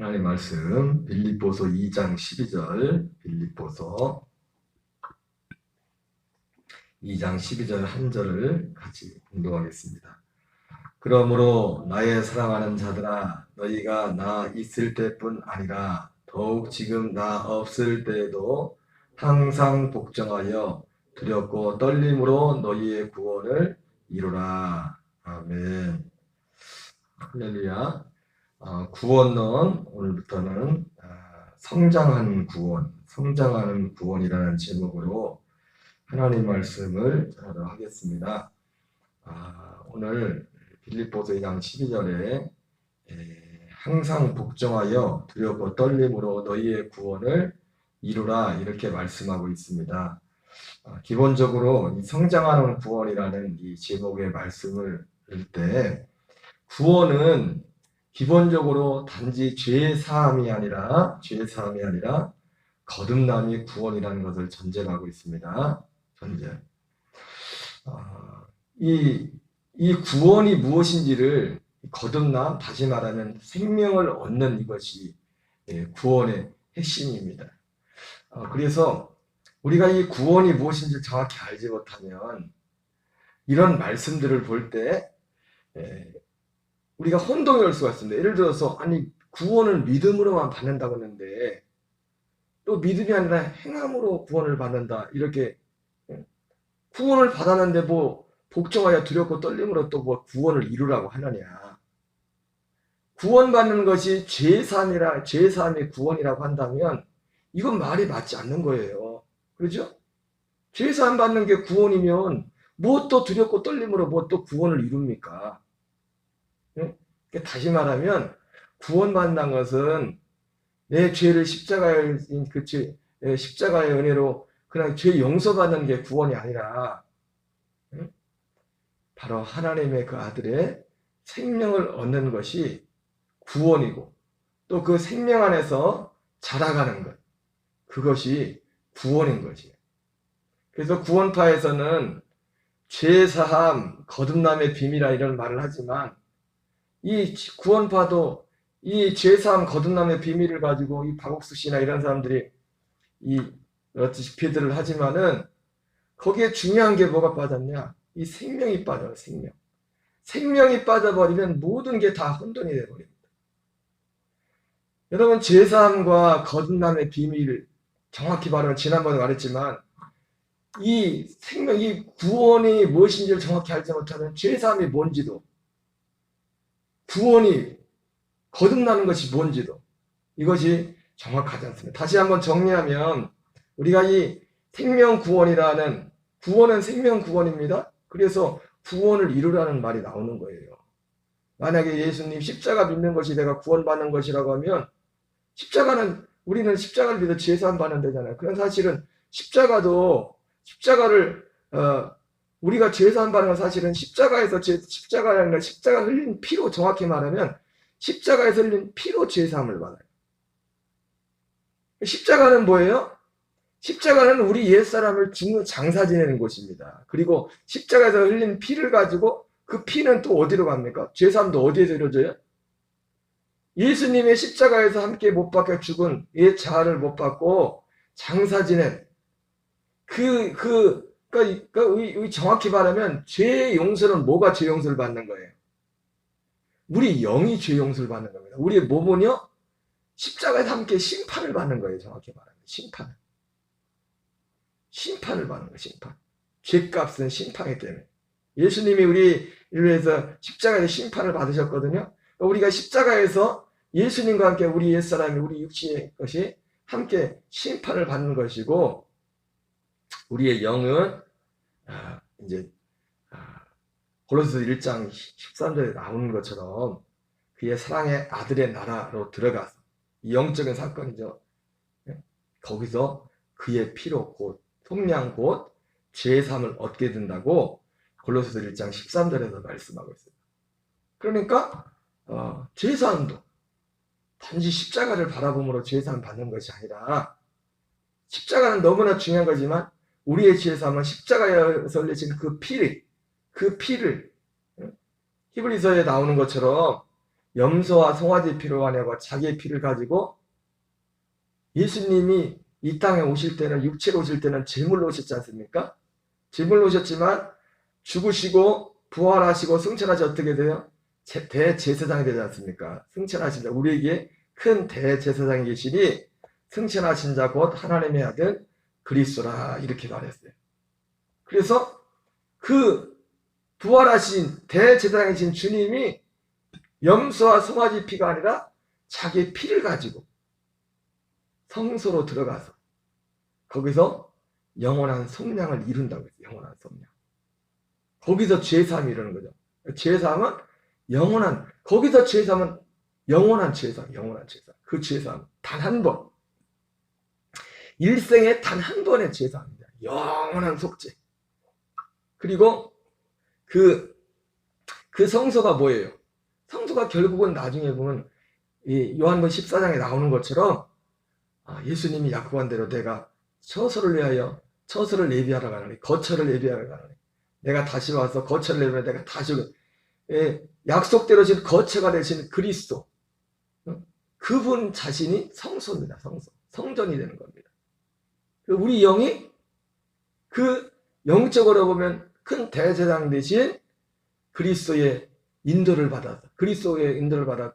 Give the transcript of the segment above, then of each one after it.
하나님 말씀 빌립보서 2장 12절 빌립보서 2장 12절 한 절을 같이 공독하겠습니다. 그러므로 나의 사랑하는 자들아 너희가 나 있을 때뿐 아니라 더욱 지금 나 없을 때에도 항상 복종하여 두렵고 떨림으로 너희의 구원을 이루라. 아멘. 할렐루야. 구원론 오늘부터는 성장하는 구원이라는 제목으로 하나님 말씀을 전하도록 하겠습니다. 오늘 빌립보서 2장 12절에 항상 복종하여 두렵고 떨림으로 너희의 구원을 이루라 이렇게 말씀하고 있습니다. 기본적으로 이 성장하는 구원이라는 이 제목의 말씀을 들 때 구원은 기본적으로 단지 죄 사함이 아니라 거듭남이 구원이라는 것을 전제하고 있습니다. 전제. 이 구원이 무엇인지를 거듭남, 다시 말하면 생명을 얻는 이것이 구원의 핵심입니다. 그래서 우리가 이 구원이 무엇인지 정확히 알지 못하면 이런 말씀들을 볼 때 우리가 혼동이 올 수가 있습니다. 예를 들어서 아니 구원을 믿음으로만 받는다고 하는데 또 믿음이 아니라 행함으로 구원을 받는다. 이렇게 구원을 받았는데 뭐 복종하여 두렵고 떨림으로 또 뭐 구원을 이루라고 하느냐. 구원받는 것이 죄사함이 구원이라고 한다면 이건 말이 맞지 않는 거예요. 그렇죠? 죄사함 받는 게 구원이면 뭐 또 두렵고 떨림으로 뭐 또 구원을 이룹니까? 다시 말하면 구원받는 것은 내 죄를 십자가의 은혜로 그냥 죄 용서받는 게 구원이 아니라 바로 하나님의 그 아들의 생명을 얻는 것이 구원이고 또 그 생명 안에서 자라가는 것 그것이 구원인 것이에요. 그래서 구원파에서는 죄사함, 거듭남의 비밀이라 이런 말을 하지만 이 구원파도 이 죄사함 거듭남의 비밀을 가지고 이 박옥수 씨나 이런 사람들이 이 집회들을 하지만은 거기에 중요한 게 뭐가 빠졌냐? 이 생명이 빠져요. 생명이 빠져버리면 모든 게 다 혼돈이 되어버립니다. 여러분 죄사함과 거듭남의 비밀 정확히 말하면 지난번에 말했지만 이 구원이 무엇인지를 정확히 알지 못하면 죄사함이 뭔지도 구원이 거듭나는 것이 뭔지도 이것이 정확하지 않습니다. 다시 한번 정리하면 우리가 이 생명구원이라는 구원은 생명구원입니다. 그래서 구원을 이루라는 말이 나오는 거예요. 만약에 예수님 십자가 믿는 것이 내가 구원받는 것이라고 하면 우리는 십자가를 믿어 죄사함 받는 데잖아요. 그런 사실은 십자가를 우리가 죄사함 받는 건 사실은 십자가 흘린 피로 정확히 말하면 십자가에서 흘린 피로 죄사함을 받아요. 십자가는 뭐예요? 십자가는 우리 옛사람을 장사 지내는 곳입니다. 그리고 십자가에서 흘린 피를 가지고 그 피는 또 어디로 갑니까? 죄사함도 어디에서 이루어져요? 예수님의 십자가에서 함께 못 박혀 죽은 옛 자아를 못 받고 장사 지낸 그러니까 정확히 말하면 죄 용서는 뭐가 죄 용서를 받는 거예요? 우리 영이 죄 용서를 받는 겁니다. 우리의 몸은요 십자가에서 함께 심판을 받는 거예요. 정확히 말하면 심판을 받는 거예요. 심판. 죄값은 심판이기 때문에 예수님이 우리를 위해서 십자가에서 심판을 받으셨거든요. 우리가 십자가에서 예수님과 함께 우리 옛사람이 우리 육신의 것이 함께 심판을 받는 것이고 우리의 영은 이제 골로새서 1장 13절에 나오는 것처럼 그의 사랑의 아들의 나라로 들어가서 영적인 사건이죠. 거기서 그의 피로 곧 속량 곧 죄사함을 얻게 된다고 골로새서 1장 13절에서 말씀하고 있습니다. 그러니까 죄사함도 단지 십자가를 바라봄으로 죄사함 받는 것이 아니라 십자가는 너무나 중요한 거지만 우리의 죄사함은 십자가에서 흘려진 그 피를 히브리서에 나오는 것처럼 염소와 송아지 피로 아니고 자기의 피를 가지고 예수님이 이 땅에 오실 때는 육체로 오실 때는 제물로 오셨지 않습니까? 제물로 오셨지만 죽으시고 부활하시고 승천하시 어떻게 돼요? 대제사장이 되지 않습니까? 승천하신 자, 우리에게 큰 대제사장이 계시니 승천하신 자 곧 하나님의 아들 그리스도라 이렇게 말했어요. 그래서 그 부활하신 대제사장이신 주님이 염소와 송아지 피가 아니라 자기의 피를 가지고 성소로 들어가서 거기서 영원한 속량을 이룬다고 했어요. 영원한 속량. 거기서 죄사함이 이루는 거죠. 죄사함은 영원한, 거기서 죄사함은 영원한 죄사함, 영원한 죄사함. 그 죄사함 단 한 번. 일생에 단 한 번의 죄사함입니다. 영원한 속죄. 그리고 그 성소가 뭐예요? 성소가 결국은 나중에 보면 이 요한복음 14장에 나오는 것처럼 예수님이 약속한 대로 내가 처소를 위하여 처소를 예비하러 가노니 거처를 예비하러 가노니 내가 다시 와서 거처를 예비하러 내가 다시 약속대로 지금 거처가 되신 그리스도 그분 자신이 성소입니다. 성소. 성전이 되는 겁니다. 우리 영이 그 영적으로 보면 큰 대제사장 대신 그리스도의 인도를 받아서 그리스도의 인도를 받아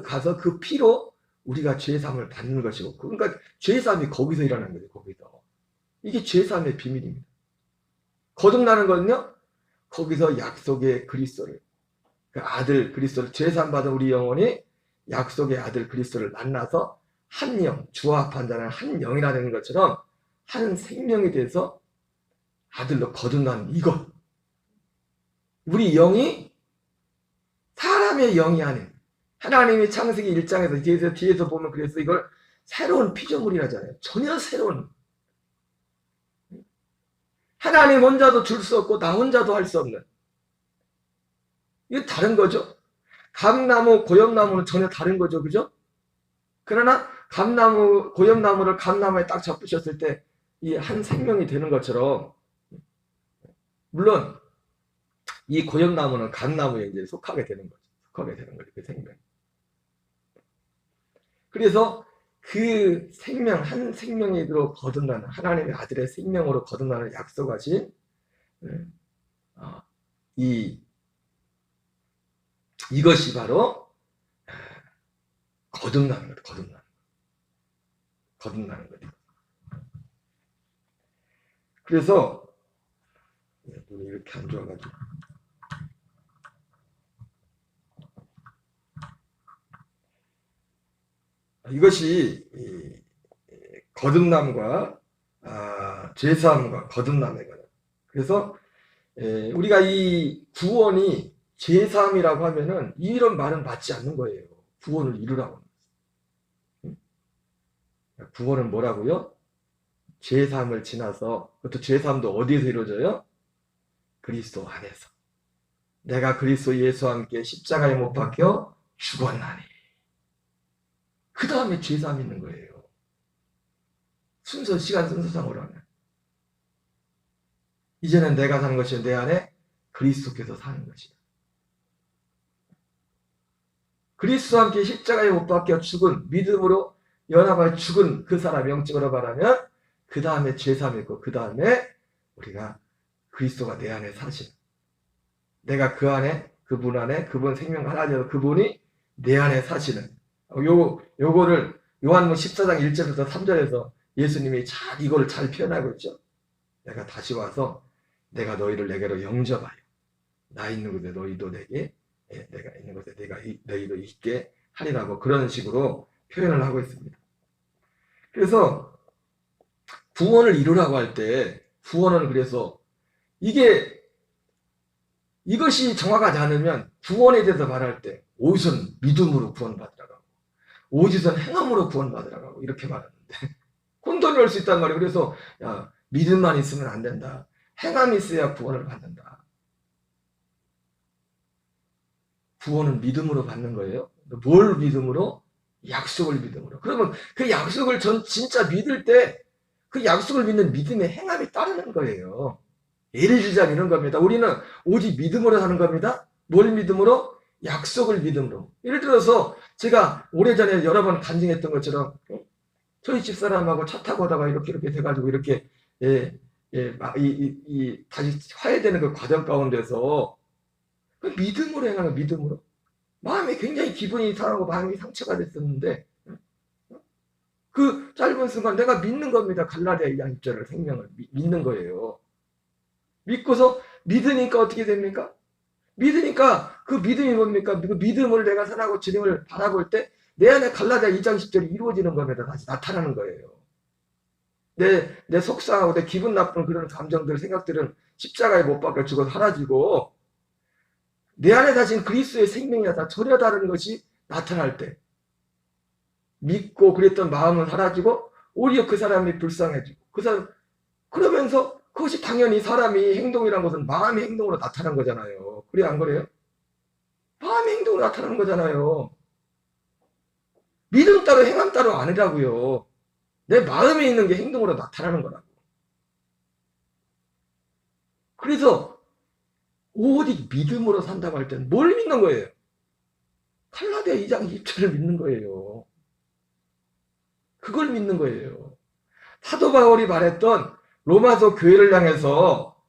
가서 그 피로 우리가 죄사함을 받는 것이고 그러니까 죄사함이 거기서 일어나는 거죠. 거기서 이게 죄사함의 비밀입니다. 거듭나는 거는요 거기서 약속의 그리스도를 그 아들 그리스도를 죄사함 받은 우리 영혼이 약속의 아들 그리스도를 만나서 한 영 주와 합한 자는 한 영이라 되는 것처럼 한 생명이 돼서 아들로 거듭나는 이것 우리 영이 사람의 영이 아닌 하나님이 창세기 1장에서 뒤에서 보면 그래서 이걸 새로운 피조물이라잖아요. 전혀 새로운 하나님 혼자도 줄 수 없고 나 혼자도 할 수 없는 이거 다른 거죠. 감나무, 고엽나무는 전혀 다른 거죠. 그죠? 그러나 감나무, 고엽나무를 감나무에 딱 접으셨을 때 이 한 생명이 되는 것처럼 물론 이 고엽나무는 감나무에 이제 속하게 되는 거죠. 속하게 되는 거죠. 그 생명. 그래서 그 생명, 한 생명으로 거듭나는 하나님의 아들의 생명으로 거듭나는 약속하신 이것이 바로 거듭나는 거죠. 거듭나는 거죠. 그래서 눈이 이렇게 안 좋아가지고 이것이 거듭남과 죄사함과 거듭남의 거예요. 그래서 우리가 이 구원이 죄사함이라고 하면은 이런 말은 맞지 않는 거예요. 구원을 이루라고. 구원은 뭐라고요? 죄사함을 지나서 그것도 죄사함도 어디에서 이루어져요? 그리스도 안에서. 내가 그리스도 예수와 함께 십자가에 못 박혀 죽었나니. 그 다음에 죄사함이 있는 거예요. 시간 순서상으로 하면. 이제는 내가 사는 것이 내 안에 그리스도께서 사는 것이다. 그리스도와 함께 십자가에 못 박혀 죽은 믿음으로 연합하여 죽은 그 사람 영적으로 말하면 그 다음에 죄사함이 있고 그 다음에 우리가 그리스도가 내 안에 사신 내가 그 안에 그분 안에 그분 생명 하나님으로 그분이 내 안에 사시는 요거를 요한복음 14장 1절부터 3절에서 예수님이 이거를 잘 표현하고 있죠. 내가 다시 와서 내가 너희를 내게로 영접하여 나 있는 곳에 너희도 내게 내가 있는 곳에 너희도 있게 하리라고 그런 식으로 표현을 하고 있습니다. 그래서 구원을 이루라고 할 때 구원은 그래서 이것이 정확하지 않으면 구원에 대해서 말할 때 오직은 믿음으로 구원받으라고 하고 오직은 행함으로 구원받으라고 하고 이렇게 말하는데 혼돈이 올 수 있단 말이에요. 그래서 믿음만 있으면 안 된다. 행함이 있어야 구원을 받는다. 구원은 믿음으로 받는 거예요. 뭘 믿음으로? 약속을 믿음으로. 그러면 그 약속을 진짜 믿을 때 그 약속을 믿는 믿음의 행함이 따르는 거예요. 예를 들자면 이런 겁니다. 우리는 오직 믿음으로 사는 겁니다. 뭘 믿음으로? 약속을 믿음으로. 예를 들어서 제가 오래전에 여러 번 간증했던 것처럼 저희 집사람하고 차 타고 오다가 이렇게 돼가지고 이렇게 다시 화해되는 그 과정 가운데서 그 믿음으로 행하는 믿음으로. 마음이 굉장히 기분이 상하고 마음이 상처가 됐었는데 그 짧은 순간 내가 믿는 겁니다. 갈라디아 2장 1절을 생명을 믿는 거예요. 믿고서 믿으니까 어떻게 됩니까? 믿으니까 그 믿음이 뭡니까? 그 믿음을 내가 살아가고 주님을 바라볼 때 내 안에 갈라디아 2장 10절이 이루어지는 겁니다. 다시 나타나는 거예요. 내 속상하고 내 기분 나쁜 그런 감정들, 생각들은 십자가에 못 박혀 죽어 사라지고 내 안에 다신 그리스도의 생명이 다 전혀 다른 것이 나타날 때 믿고 그랬던 마음은 사라지고 오히려 그 사람이 불쌍해지고 그러면서 그것이 당연히 사람이 행동이란 것은 마음의 행동으로 나타난 거잖아요. 그래 안 그래요? 마음의 행동으로 나타나는 거잖아요. 믿음 따로 행함 따로 아니라고요. 내 마음에 있는 게 행동으로 나타나는 거라고. 그래서 오직 믿음으로 산다고 할 때는 뭘 믿는 거예요? 갈라디아 2장 2절을 믿는 거예요. 그걸 믿는 거예요. 사도 바울이 말했던 로마서 교회를 향해서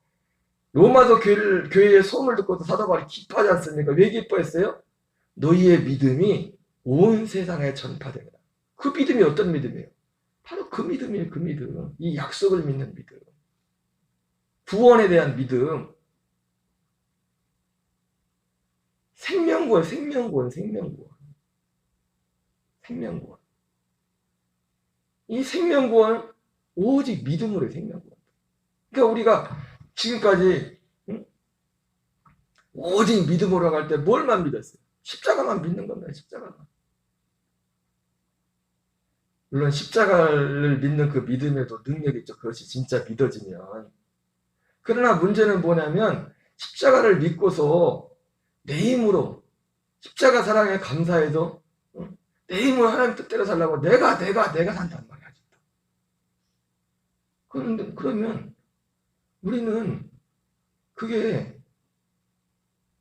로마서 교회의 소문을 듣고도 사도 바울이 기뻐하지 않습니까? 왜 기뻐했어요? 너희의 믿음이 온 세상에 전파됩니다. 그 믿음이 어떤 믿음이에요? 바로 그 믿음이에요. 그 믿음. 이 약속을 믿는 믿음. 구원에 대한 믿음. 생명구원. 이 생명구원 오직 믿음으로 생명구원. 그러니까 우리가 지금까지 오직 믿음으로 갈 때 뭘만 믿었어요? 십자가만 믿는 겁니다. 십자가만. 물론 십자가를 믿는 그 믿음에도 능력이 있죠. 그것이 진짜 믿어지면. 그러나 문제는 뭐냐면 십자가를 믿고서 내 힘으로 십자가 사랑에 감사해도 내 힘으로 하나님 뜻대로 살라고 내가 산단 말이야. 그러면 우리는 그게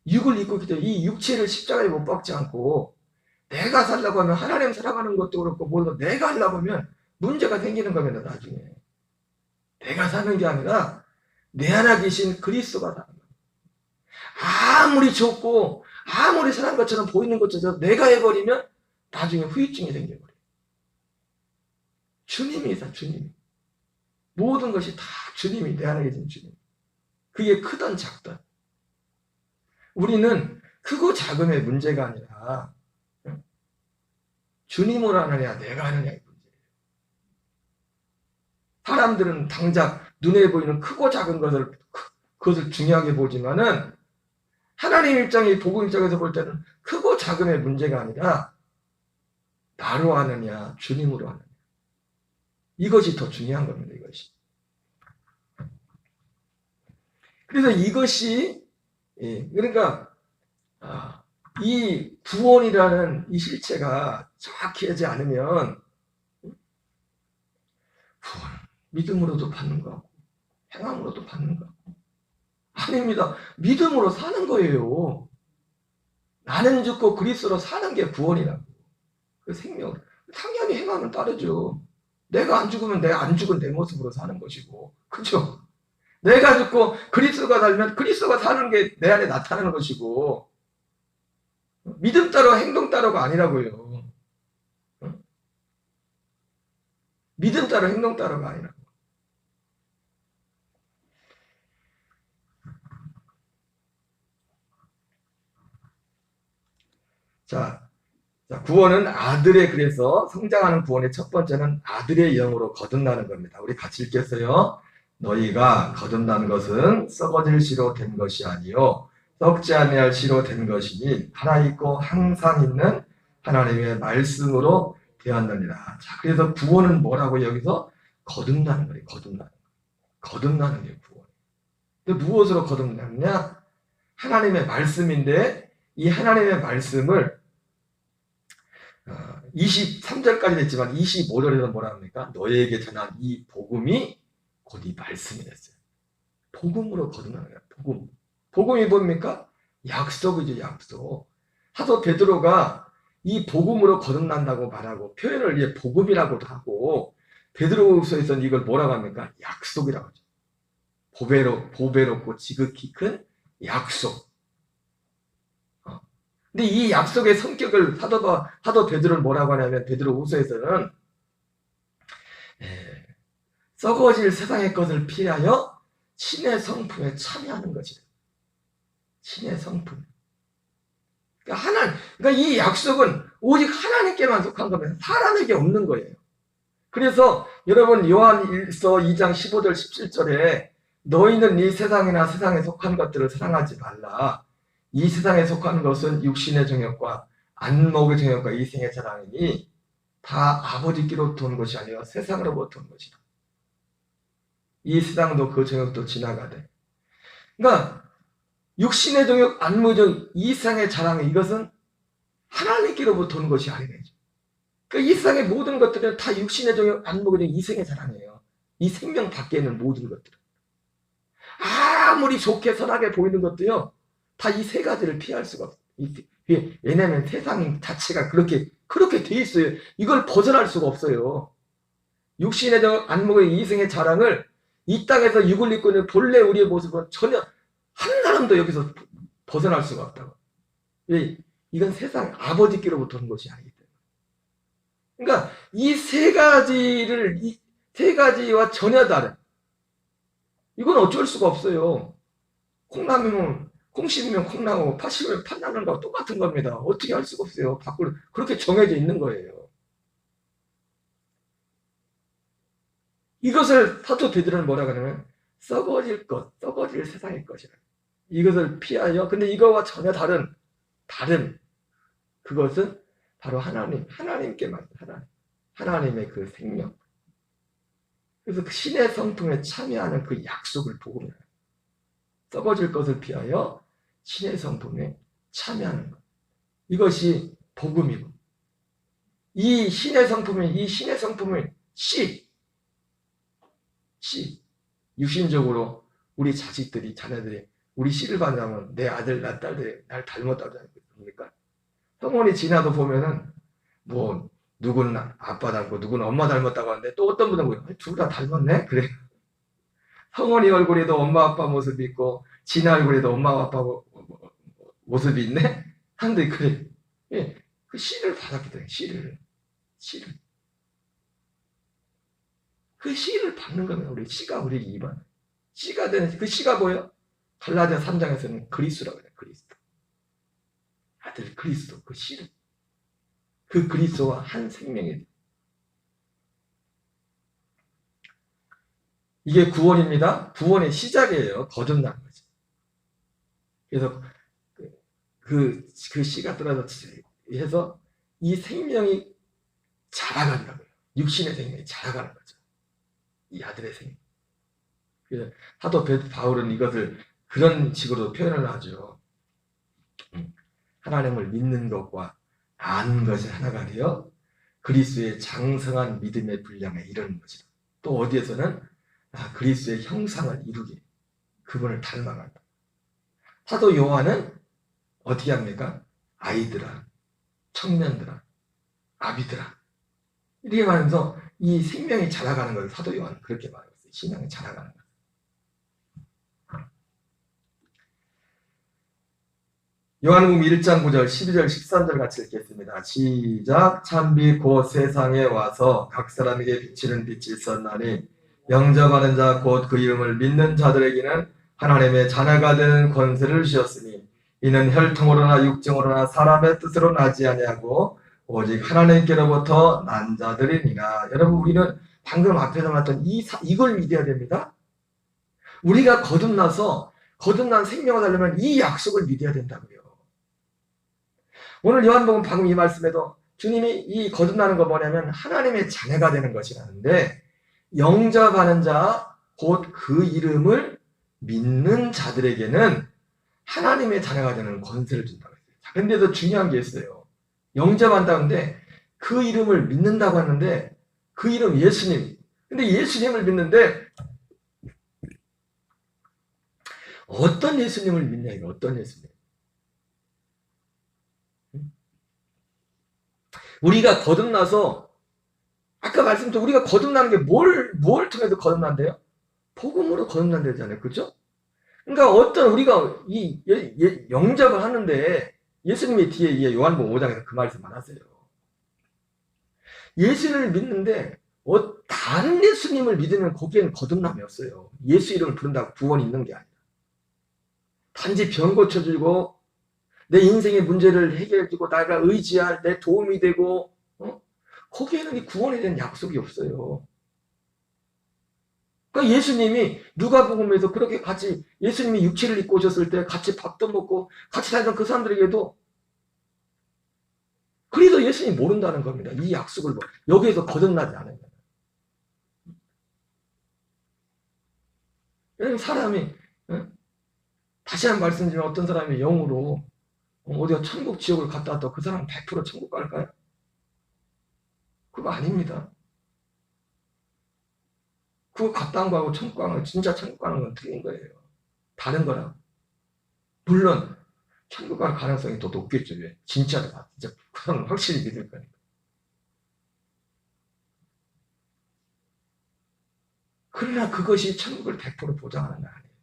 육을 입고 있기 때문에 이 육체를 십자가에 못 박지 않고 내가 살려고 하면 하나님 사랑하는 것도 그렇고 뭘로 내가 하려고 하면 문제가 생기는 겁니다. 나중에. 내가 사는 게 아니라 내 안에 계신 그리스도가 사는 거예요. 아무리 좋고 아무리 사랑한 것처럼 보이는 것처럼 내가 해버리면 나중에 후유증이 생겨버려요. 주님이 있어. 주님이. 모든 것이 다 주님이 내 안에 계신 주님. 그게 크든 작든. 우리는 크고 작음의 문제가 아니라 주님으로 하느냐 내가 하느냐의 문제예요. 사람들은 당장 눈에 보이는 크고 작은 그것을 중요하게 보지만은 하나님 입장이 복음 입장에서 볼 때는 크고 작음의 문제가 아니라 나로 하느냐 주님으로 하느냐 이것이 더 중요한 겁니다. 이것이. 그래서 이것이 그러니까 이 구원이라는 이 실체가 정확히 하지 않으면 구원 믿음으로도 받는 거 같고 행함으로도 받는 거 같고 아닙니다. 믿음으로 사는 거예요. 나는 죽고 그리스도로 사는 게 구원이라고. 그 생명 당연히 행함은 따르죠. 내가 안 죽으면 내가 안 죽은 내 모습으로 사는 것이고 그죠? 내가 죽고 그리스도가 살면 그리스도가 사는 게 내 안에 나타나는 것이고 믿음 따로 행동 따로가 아니라고요. 믿음 따로 행동 따로가 아니라고. 자, 구원은 아들의 그래서 성장하는 구원의 첫 번째는 아들의 영으로 거듭나는 겁니다. 우리 같이 읽겠어요. 너희가 거듭난 것은 썩어질 씨로 된 것이 아니요 썩지 아니할 씨로 된 것이니 살아있고 항상 있는 하나님의 말씀으로 되었느니라. 자, 그래서 구원은 뭐라고 여기서 거듭나는 거예요. 거듭나는 게 구원. 근데 무엇으로 거듭나느냐? 하나님의 말씀인데 이 하나님의 말씀을 23절까지 됐지만 25절에서 뭐라 합니까? 너희에게 전한 이 복음이 곧 이 말씀이 됐어요. 복음으로 거듭나는 거예요. 복음이 뭡니까? 약속이죠. 약속. 사도 베드로가 이 복음으로 거듭난다고 말하고 표현을 이제 복음이라고도 하고 베드로후서에서는 이걸 뭐라고 합니까? 약속이라고 하죠. 보배롭고 지극히 큰 약속. 근데 이 약속의 성격을 사도 베드로는 뭐라고 하냐면 베드로후서에서는 썩어질 세상의 것을 피하여 신의 성품에 참여하는 것이다. 신의 성품. 그러니까 이 약속은 오직 하나님께만 속한 겁니다. 사람에게 없는 거예요. 그래서 여러분 요한일서 2장 15절 17절에 너희는 이 세상이나 세상에 속한 것들을 사랑하지 말라. 이 세상에 속한 것은 육신의 정욕과 안목의 정욕과 이생의 자랑이니 다 아버지께로부터 온 것이 아니라 세상으로부터 온 것이다. 이 세상도 그 정욕도 지나가되. 그러니까 육신의 정욕, 안목의 정욕, 이생의 자랑 이것은 하나님께로부터 온 것이 아니죠. 그러니까 이 세상의 모든 것들은 다 육신의 정욕, 안목의 정욕, 이생의 자랑이에요. 이 생명 밖에 있는 모든 것들은. 아무리 좋게 선하게 보이는 것도요. 다 이 세 가지를 피할 수가 없어요. 왜냐하면 세상 자체가 그렇게 돼 있어요. 이걸 벗어날 수가 없어요. 육신의 정욕, 안목의 이생의 자랑을 이 땅에서 육을 입고 있는 본래 우리의 모습은 전혀 한 사람도 여기서 벗어날 수가 없다고. 왜? 이건 세상 아버지께로부터 온 것이 아니기 때문에. 그러니까 이 세 가지와 전혀 다른. 이건 어쩔 수가 없어요. 콩나물은 콩 씹으면 콩 나고 팥 씹으면 팥 나는 거와 똑같은 겁니다. 어떻게 할 수가 없어요. 밖으로 그렇게 정해져 있는 거예요. 이것을 사도 베드로는 뭐라고 하냐면 썩어질 세상의 것이라. 이것을 피하여 근데 이거와 전혀 다른 그것은 바로 하나님께만 하나님의 그 생명. 그래서 그 신의 성품에 참여하는 그 약속을 복음이에요. 썩어질 것을 피하여 신의 성품에 참여하는 것. 이것이 복음이고 이 신의 성품을 육신적으로 우리 자녀들이 우리 씨를 받으면 내 아들, 내 딸들이 날 닮았다고 합니까? 성원이 지나도 보면은 뭐 누구는 아빠 닮고 누구는 엄마 닮았다고 하는데 또 어떤 분은 둘 다 닮았네? 그래. 성원이 얼굴에도 엄마 아빠 모습이 있고 진아 얼굴에도 엄마 아빠 모습이 있네? 한데 그래. 예, 그 씨를 받았기 때문에 씨를. 그 씨를 받는 거면 우리 씨가 우리에게 입안. 씨가 되는 그 씨가 뭐예요? 갈라디아 3장에서는 그리스도라고 해요. 그리스도. 아들 그리스도 그 씨를. 그 그리스도와 한 생명이. 이게 구원입니다. 구원의 시작이에요. 거듭나는 거죠. 그래서 그 씨가 떨어져 해서 이 생명이 자라간다고요. 육신의 생명이 자라가는 거죠. 이 아들의 생명. 그래서 사도 바울은 이것을 그런 식으로 표현을 하죠. 하나님을 믿는 것과 아는 것이 하나가 되어 그리스도의 장성한 믿음의 분량에 이르는 것이다. 또 어디에서는 그리스도의 형상을 이루기, 그분을 닮아간다. 사도 요한은 어떻게 합니까? 아이들아, 청년들아, 아비들아 이렇게 말하면서 이 생명이 자라가는 걸 사도 요한은 그렇게 말하고 있어요. 신앙이 자라가는 것. 요한복음 1장 9절 12절 13절 같이 읽겠습니다. 시작. 참비 곧 세상에 와서 각 사람에게 비치는 빛이 있었나니 영접하는 자 곧 그 이름을 믿는 자들에게는 하나님의 자녀가 되는 권세를 주셨으니 이는 혈통으로나 육정으로나 사람의 뜻으로 나지 아니하고 오직 하나님께로부터 난 자들이니라. 여러분 우리는 방금 앞에서 말했던 이걸 믿어야 됩니다. 우리가 거듭난 생명을 살려면 이 약속을 믿어야 된다고요. 오늘 요한복음 방금 이 말씀에도 주님이 이 거듭나는 거 뭐냐면 하나님의 자녀가 되는 것이라는데 영접하는 자, 곧 그 이름을 믿는 자들에게는 하나님의 자녀가 되는 권세를 준다고 했어요. 근데 더 중요한 게 있어요. 영접한다는데 그 이름을 믿는다고 하는데 그 이름 예수님. 근데 예수님을 믿는데 어떤 예수님을 믿냐 이거 어떤 예수님? 우리가 거듭나서, 아까 말씀드린 우리가 거듭나는 게 뭘 통해서 거듭난대요? 복음으로 거듭난다잖아요. 그죠? 그러니까 어떤 우리가 영접을 하는데, 예수님이 뒤에 요한복음 5장에서 그 말씀만 하세요. 예수를 믿는데, 다른 예수님을 믿으면 거기에는 거듭남이 없어요. 예수 이름을 부른다고 구원이 있는 게 아니라. 단지 병 고쳐주고, 내 인생의 문제를 해결해주고, 내가 의지할 내 도움이 되고, 거기에는 이 구원에 대한 약속이 없어요. 그러니까 예수님이 누가복음에서 그렇게 같이 예수님이 육체를 입고 오셨을 때 같이 밥도 먹고 같이 다니던 그 사람들에게도 그래서 예수님이 모른다는 겁니다. 이 약속을 여기에서 거듭나지 않으면. 왜냐면 사람이 다시 한번 말씀드리면 어떤 사람이 영으로 어디가 천국 지옥을 갔다 왔다 그 사람은 100% 천국 갈까요? 그거 아닙니다. 그거 갔다 온 거하고 천국 가는 거 진짜 천국 가는 건 틀린 거예요. 다른 거라. 물론 천국 갈 가능성이 더 높겠죠. 왜? 진짜 그건 확실히 믿을 거니까. 그러나 그것이 천국을 100% 보장하는 거 아니에요.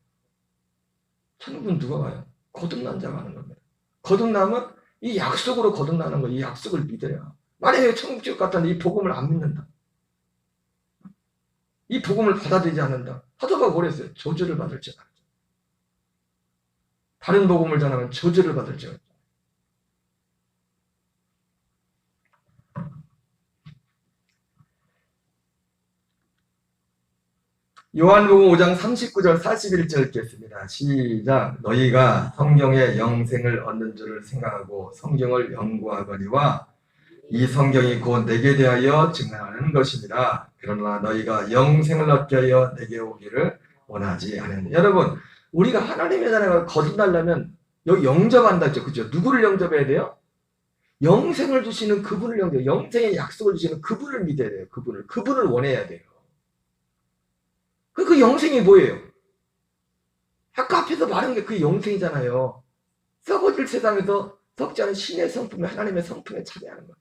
천국은 누가 가요? 거듭난 자가 가는 겁니다. 거듭남은 이 약속으로 거듭나는 거, 이 약속을 믿어야. 만약에 천국 지옥 갔다는데 이 복음을 안 믿는다. 이 복음을 받아들이지 않는다. 사도가 그랬어요. 저주를 받을지 알았죠. 다른 복음을 전하면 저주를 받을지 알았죠. 요한복음 5장 39절 41절 읽겠습니다. 시작. 너희가 성경의 영생을 얻는 줄을 생각하고 성경을 연구하거니와 이 성경이 곧 내게 대하여 증언하는 것입니다. 그러나 너희가 영생을 얻게 하여 내게 오기를 원하지 않으니. 여러분, 우리가 하나님의 나라가 거듭나려면 여기 영접한다 했죠. 그죠? 누구를 영접해야 돼요? 영생을 주시는 그분을 영접, 영생의 약속을 주시는 그분을 믿어야 돼요. 그분을 원해야 돼요. 그 영생이 뭐예요? 아까 앞에서 말한 게 그 영생이잖아요. 썩어질 세상에서 썩지 않은 신의 성품에 하나님의 성품에 참여하는 것.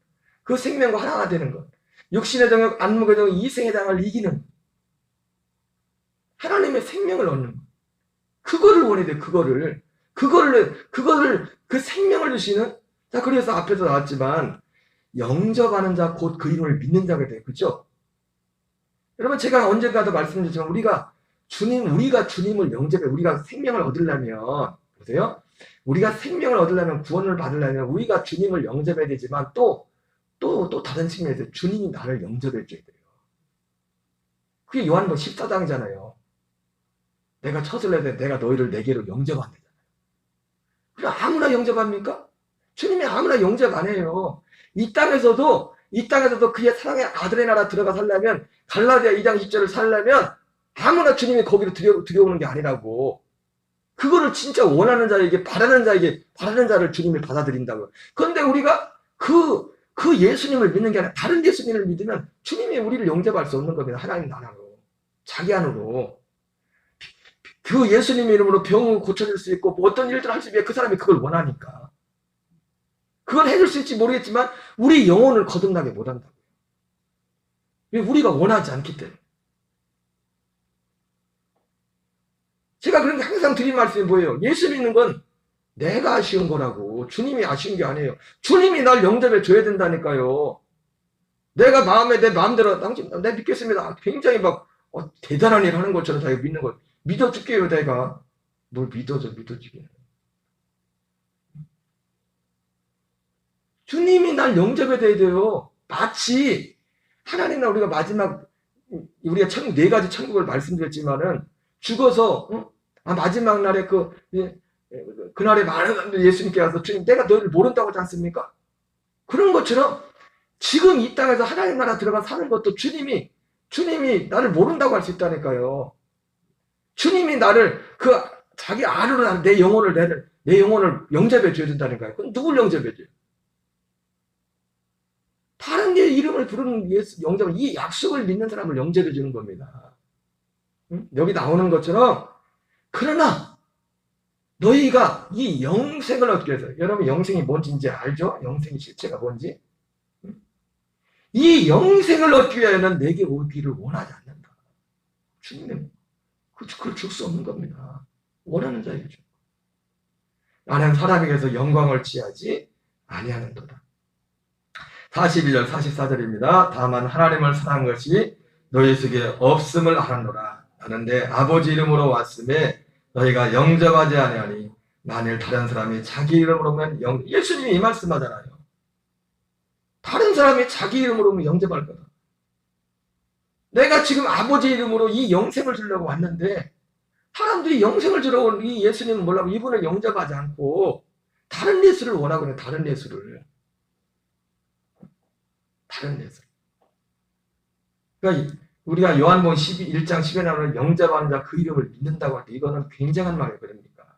그 생명과 하나가 되는 것. 육신의 정욕, 안목의 정욕, 이생의 당을 이기는 하나님의 생명을 얻는 것. 그거를 원해야 돼요. 그거를 그 생명을 주시는. 자, 그래서 앞에서 나왔지만 영접하는 자 곧 그 이름을 믿는 자가 돼요. 그렇죠? 여러분, 제가 언젠가도 말씀드렸지만 우리가 주님을 영접해 우리가 생명을 얻으려면, 보세요. 우리가 생명을 얻으려면, 구원을 받으려면 우리가 주님을 영접해야 되지만 또 다른 측면에서 주님이 나를 영접해 줘야 돼요. 그게 요한복음 14장이잖아요. 내가 쳤을 때 내가 너희를 내게로 영접한다잖아요. 그럼 아무나 영접합니까? 주님이 아무나 영접 안 해요. 이 땅에서도 그의 사랑의 아들의 나라 들어가 살려면, 갈라디아 2장 10절을 살려면 아무나 주님이 거기로 들여오는 게 아니라고. 그거를 진짜 원하는 자에게, 바라는 자를 주님을 받아들인다고요. 그런데 우리가 그 예수님을 믿는 게 아니라 다른 예수님을 믿으면 주님이 우리를 영접할 수 없는 겁니다. 하나님 나라로. 자기 안으로. 그 예수님 이름으로 병을 고쳐줄 수 있고 뭐 어떤 일들을 할 수 있게 그 사람이 그걸 원하니까. 그걸 해줄 수 있을지 모르겠지만 우리 영혼을 거듭나게 못한다고요. 왜? 우리가 원하지 않기 때문에. 제가 그런 게 항상 드린 말씀이 뭐예요? 예수 믿는 건 내가 아쉬운 거라고. 주님이 아쉬운 게 아니에요. 주님이 날 영접해 줘야 된다니까요. 내가 내 마음대로 당신 내 믿겠습니다. 굉장히 대단한 일 하는 것처럼 자기가 믿는 거 믿어줄게요. 내가 뭘 믿어주게. 주님이 날 영접해 줘야 돼요. 마치 하나님은 우리가 우리가 천국 4가지 천국을 말씀드렸지만은 죽어서 마지막 날에 그날에 많은 사람들이 예수님께 와서 주님 내가 너를 모른다고 하지 않습니까? 그런 것처럼 지금 이 땅에서 하나님 나라 들어가 사는 것도 주님이 나를 모른다고 할 수 있다니까요. 주님이 나를 자기 안으로 내 영혼을 영접해 줘야 된다니까요. 그럼 누굴 영접해 줘요? 다른 게 이름을 부르는 영접은 이 약속을 믿는 사람을 영접해 주는 겁니다. 여기 나오는 것처럼. 그러나 너희가 이 영생을 얻기 위해서, 여러분 영생이 뭔지 이제 알죠? 영생의 실체가 뭔지? 이 영생을 얻기 위하여는 내게 오기를 원하지 않는다. 주님은 그걸 줄 수 없는 겁니다. 원하는 자에게 줘. 나는 사람에게서 영광을 취하지 아니하는도다. 42절 44절입니다. 다만 하나님을 사랑한 것이 너희 속에 없음을 알았노라. 나는 내 아버지 이름으로 왔음에 너희가 영접하지 아니하니 만일 다른 사람이 자기 이름으로 오면 예수님이 이 말씀하잖아요. 다른 사람이 자기 이름으로 오면 영접할 거다. 내가 지금 아버지 이름으로 이 영생을 주려고 왔는데 사람들이 영생을 주러 온 이 예수님은 뭐라고 이분을 영접하지 않고 다른 예수를 원하고 있는 다른 예수를. 다른 예수. 그러니까 우리가 요한복음 1장 10에 나오는 영접하는 자 그 이름을 믿는다고 할 때 이거는 굉장한 말이에요. 그러니까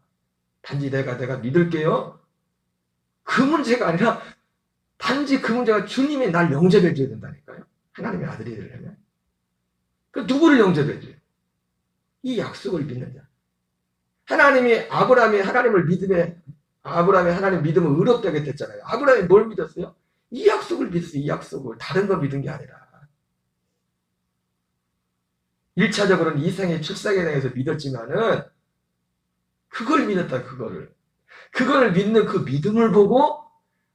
단지 내가 믿을게요. 그 문제가 아니라 단지 그 문제가 주님이 날 영접해 줘야 된다니까요. 하나님의 아들이 되려면. 그 누구를 영접해 줘요? 이 약속을 믿는 자. 아브라함이 하나님을 믿음에 아브라함이 하나님 믿음을 의롭다고 했잖아요. 아브라함이 뭘 믿었어요? 이 약속을 믿었어요. 이 약속을. 다른 거 믿은 게 아니라. 1차적으로는 이상의 출생에 대해서 믿었지만은 그걸 믿었다. 그거를 믿는 그 믿음을 보고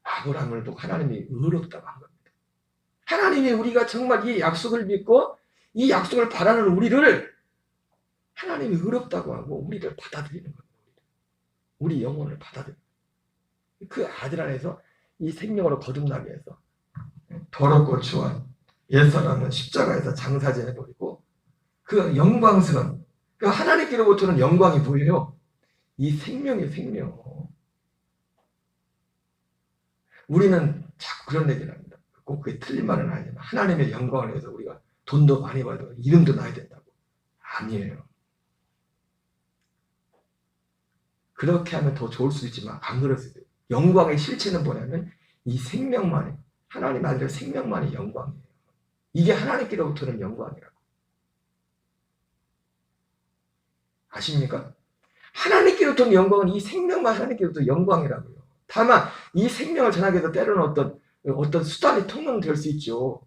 아브라함을 보고 하나님이 의롭다고 한 겁니다. 하나님이 우리가 정말 이 약속을 믿고 이 약속을 바라는 우리를 하나님이 의롭다고 하고 우리를 받아들이는 겁니다. 우리 영혼을 받아들이는 거예요. 그 아들 안에서 이 생명으로 거듭나게 해서 더럽고 추한 옛사람은 십자가에서 장사지내버리고 그 영광스러운 그 하나님께로부터는 영광이 뭐예요? 이 생명이에요. 생명. 우리는 자꾸 그런 얘기를 합니다. 꼭 그게 틀린 말은 아니지만 하나님의 영광을 위해서 우리가 돈도 많이 벌고 이름도 나야 된다고. 아니에요. 그렇게 하면 더 좋을 수 있지만 안 그럴 수 있어요. 영광의 실체는 뭐냐면 이 생명만이 하나님 아들의 생명만이 영광이에요. 이게 하나님께로부터는 영광이라고. 아십니까? 하나님께로부터는 영광은 이 생명만 하나님께로부터 영광이라고요. 다만 이 생명을 전하기 위해서 때로는 어떤 수단이 통용될 수 있죠.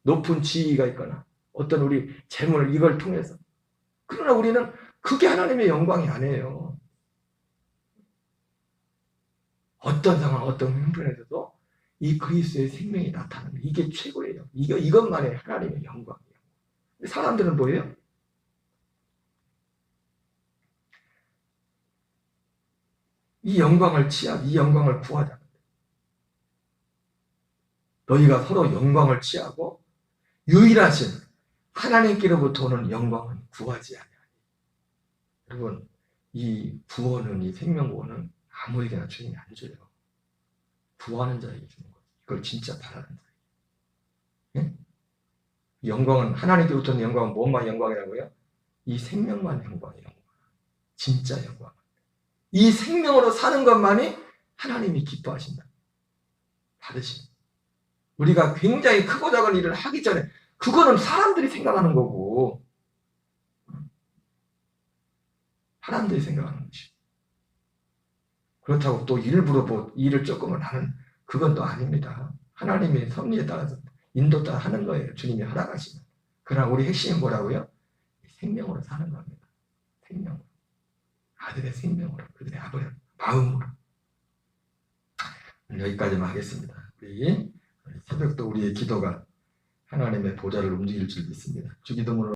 높은 지위가 있거나 어떤 우리 재물 이걸 통해서. 그러나 우리는 그게 하나님의 영광이 아니에요. 어떤 상황, 어떤 형편에서도 이 그리스도의 생명이 나타나는 이게 최고예요. 이것만이 하나님의 영광이에요. 사람들은 뭐예요? 이 영광을 이 영광을 구하자. 너희가 서로 영광을 취하고 유일하신 하나님께로부터 오는 영광은 구하지 아니하니. 여러분, 이 구원은 이 생명구원은 아무에게나 주님이 안 줘요. 구하는 자에게 주는 거예요. 이걸 진짜 바라는 자에게. 네? 영광은 하나님께로부터 오는 영광은 무엇만 영광이라고요? 이 생명만 영광이에요. 진짜 영광. 이 생명으로 사는 것만이 하나님이 기뻐하신다. 받으신. 우리가 굉장히 크고 작은 일을 하기 전에 그거는 사람들이 생각하는 거고 사람들이 생각하는 것이. 그렇다고 또 일부러 일을 조금은 하는 그건 또 아닙니다. 하나님의 섭리에 따라서 인도 따라 하는 거예요. 주님이 허락하시면. 그러나 우리 핵심은 뭐라고요? 생명으로 사는 겁니다. 생명으로. 아들의 생명으로. 그들의 아버지 마음으로. 여기까지만 하겠습니다. 우리 새벽도 우리의 기도가 하나님의 보좌를 움직일 줄 믿습니다. 주기도문을